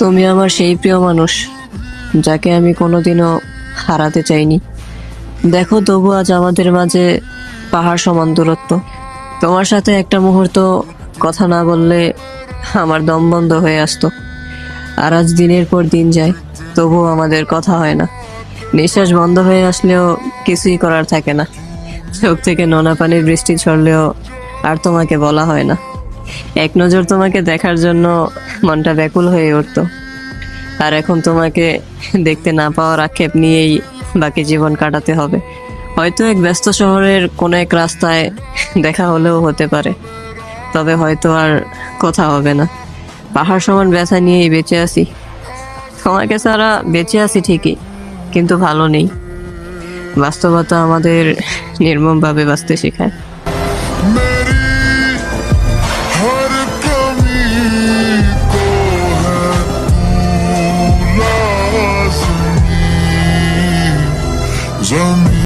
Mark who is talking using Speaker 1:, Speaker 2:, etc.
Speaker 1: তুমি আমার সেই প্রিয় মানুষ যাকে আমি কোনোদিনও হারাতে চাইনি। দেখো, তবু আজ আমাদের মাঝে পাহাড় সমান দূরত্ব। তোমার সাথে একটা মুহূর্ত কথা না বললে আমার দম বন্ধ হয়ে আসতো। আর আজ দিনের পর দিন যায়, তবুও আমাদের কথা হয় না। নিঃশ্বাস বন্ধ হয়ে আসলেও কিছুই করার থাকে না। চোখ থেকে নোনা পানির বৃষ্টি ঝরলেও আর তোমাকে বলা হয় না। এক নজর তোমাকে দেখার জন্য মনটা ব্যাকুল হয়ে উঠতো। আর এখন তোমাকে দেখতে না পাওয়ার আক্ষেপ নিয়েই বাকি জীবন কাটাতে হবে। হয়তো এক ব্যস্ত শহরের কোনো এক রাস্তায় দেখা হলেও হতে পারে, তবে হয়তো আর কথা হবে না। পাহাড় সমান ব্যথা নিয়েই বেঁচে আছি। তোমাকে ছাড়া বেঁচে আছি ঠিকই, কিন্তু ভালো নেই। বাস্তবতা আমাদের নির্মমভাবে বাঁচতে শেখায়।
Speaker 2: मेरी हर कमी को है तू लाज़मी।